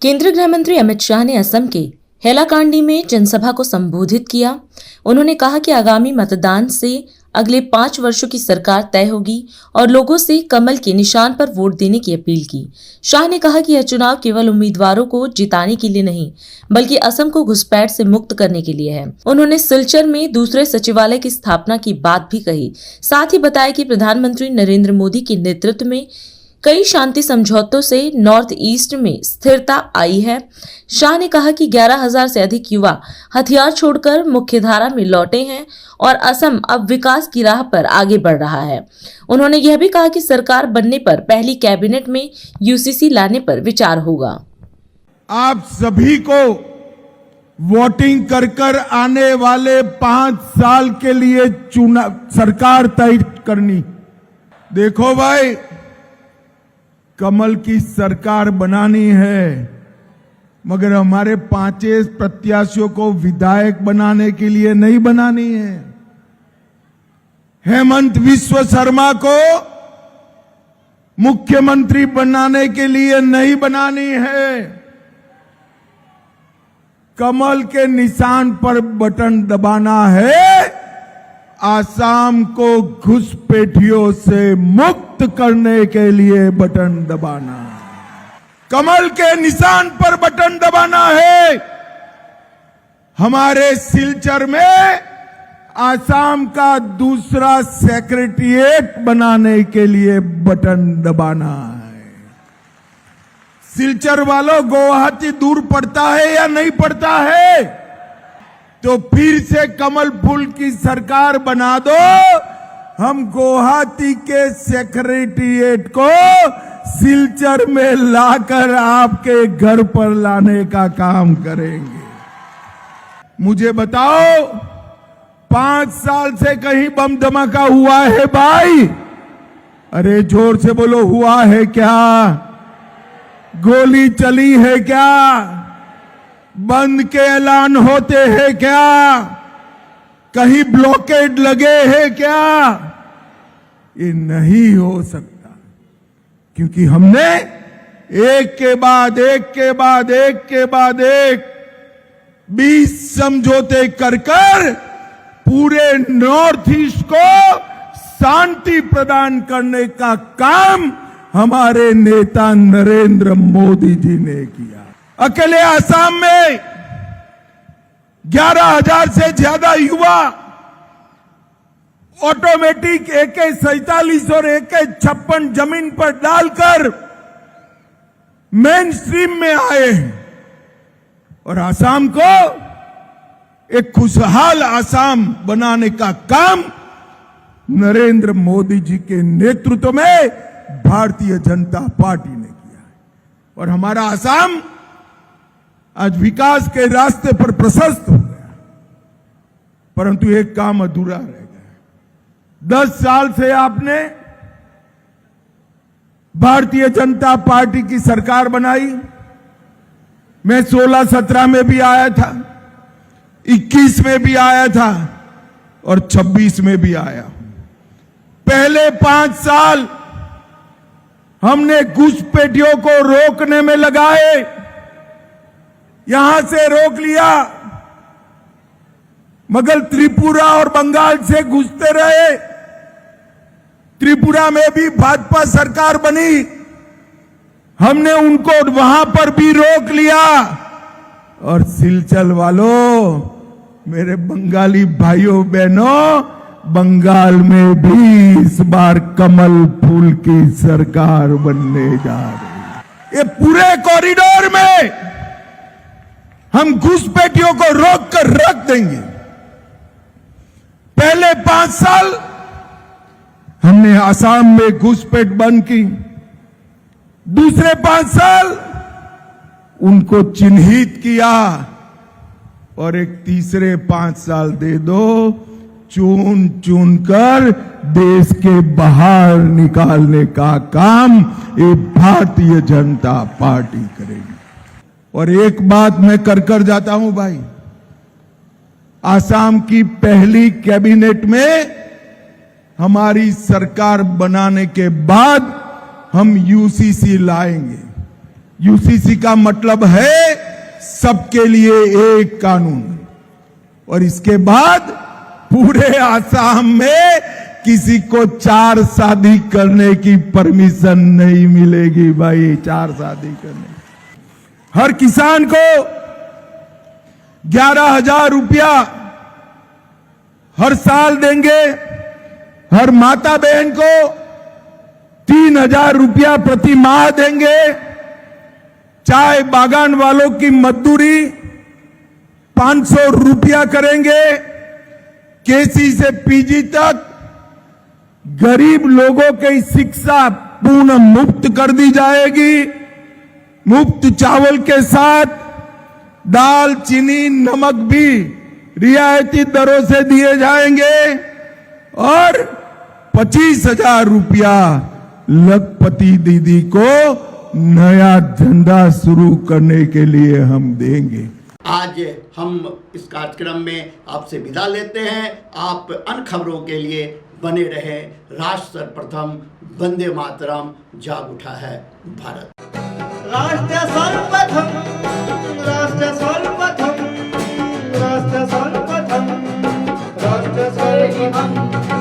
केंद्रीय गृह मंत्री अमित शाह ने असम के हैलाकांडी में जनसभा को संबोधित किया। उन्होंने कहा कि आगामी मतदान से अगले 5 वर्षों की सरकार तय होगी और लोगों से कमल के निशान पर वोट देने की अपील की। शाह ने कहा कि यह चुनाव केवल उम्मीदवारों को जिताने के लिए नहीं, बल्कि असम को घुसपैठ से मुक्त करने के लिए है। उन्होंने सिलचर में दूसरे सचिवालय की स्थापना की बात भी कही। साथ ही बताया कि प्रधानमंत्री नरेंद्र मोदी के नेतृत्व में कई शांति समझौतों से नॉर्थ ईस्ट में स्थिरता आई है। शाह ने कहा कि 11,000 से अधिक युवा हथियार छोड़कर मुख्यधारा में लौटे हैं और असम अब विकास की राह पर आगे बढ़ रहा है। उन्होंने यह भी कहा कि सरकार बनने पर पहली कैबिनेट में यूसीसी लाने पर विचार होगा। आप सभी को वोटिंग कर आने वाले 5 साल के लिए सरकार तय करनी। देखो भाई, कमल की सरकार बनानी है, मगर हमारे 5 प्रत्याशियों को विधायक बनाने के लिए नहीं बनानी है। हेमंत बिस्वा शर्मा को मुख्यमंत्री बनाने के लिए नहीं बनानी है। कमल के निशान पर बटन दबाना है। आसाम को घुसपैठियों से मुक्त करने के लिए बटन दबाना है। कमल के निशान पर बटन दबाना है। हमारे सिलचर में आसाम का दूसरा सेक्रेटेरिएट बनाने के लिए बटन दबाना है। सिलचर वालों, गुवाहाटी दूर पड़ता है या नहीं पड़ता है? तो फिर से कमल फूल की सरकार बना दो। हम गुवाहाटी के सेक्रेटेरिएट को सिलचर में लाकर आपके घर पर लाने का काम करेंगे। मुझे बताओ, 5 साल से कहीं बम धमाका हुआ है भाई? अरे जोर से बोलो, हुआ है क्या? गोली चली है क्या? बंद के ऐलान होते हैं क्या? कहीं ब्लॉकेड लगे हैं क्या? ये नहीं हो सकता, क्योंकि हमने एक के बाद एक 20 समझौते कर पूरे नॉर्थ ईस्ट को शांति प्रदान करने का काम हमारे नेता नरेंद्र मोदी जी ने किया। अकेले असम में 11,000 से ज्यादा युवा ऑटोमेटिक AK-47 और AK-56 जमीन पर डालकर मेन स्ट्रीम में आए हैं और असम को एक खुशहाल असम बनाने का काम नरेंद्र मोदी जी के नेतृत्व में भारतीय जनता पार्टी ने किया है। और हमारा असम आज विकास के रास्ते पर प्रशस्त हो गया, परंतु एक काम अधूरा रह गया। 10 साल से आपने भारतीय जनता पार्टी की सरकार बनाई। मैं 16-17 में भी आया था, 21 में भी आया था और 26 में भी आया। पहले 5 साल हमने घुसपैठियों को रोकने में लगाए। यहां से रोक लिया, मगर त्रिपुरा और बंगाल से घुसते रहे। त्रिपुरा में भी भाजपा सरकार बनी, हमने उनको वहां पर भी रोक लिया। और सिलचर वालों, मेरे बंगाली भाइयों बहनों, बंगाल में भी इस बार कमल फूल की सरकार बनने जा रही है। ये पूरे कॉरिडोर में हम घुसपैठियों को रोक कर रख देंगे। पहले 5 साल हमने असम में घुसपैठ बंद की, दूसरे 5 साल उनको चिन्हित किया और एक तीसरे 5 साल दे दो, चुन चुन कर देश के बाहर निकालने का काम ये भारतीय जनता पार्टी करेगी। और एक बात मैं कर जाता हूं भाई, आसाम की पहली कैबिनेट में हमारी सरकार बनाने के बाद हम यूसीसी लाएंगे। यूसीसी का मतलब है सबके लिए एक कानून। और इसके बाद पूरे आसाम में किसी को 4 शादी करने की परमिशन नहीं मिलेगी भाई, 4 शादी करने। हर किसान को 11,000 रुपया हर साल देंगे। हर माता बहन को 3,000 रुपया प्रति माह देंगे। चाय बागान वालों की मजदूरी 500 रुपया करेंगे। केसी से पीजी तक गरीब लोगों की शिक्षा पूर्ण मुफ्त कर दी जाएगी। मुफ्त चावल के साथ दाल, चीनी, नमक भी रियायती दरों से दिए जाएंगे। और 25,000 रुपया लखपति दीदी को नया धंधा शुरू करने के लिए हम देंगे। आज हम इस कार्यक्रम में आपसे विदा लेते हैं। आप अन्य खबरों के लिए बने रहे। राष्ट्र सर्वप्रथम, वंदे मातरम, जाग उठा है भारत। राष्ट्र सर्वप्रथम।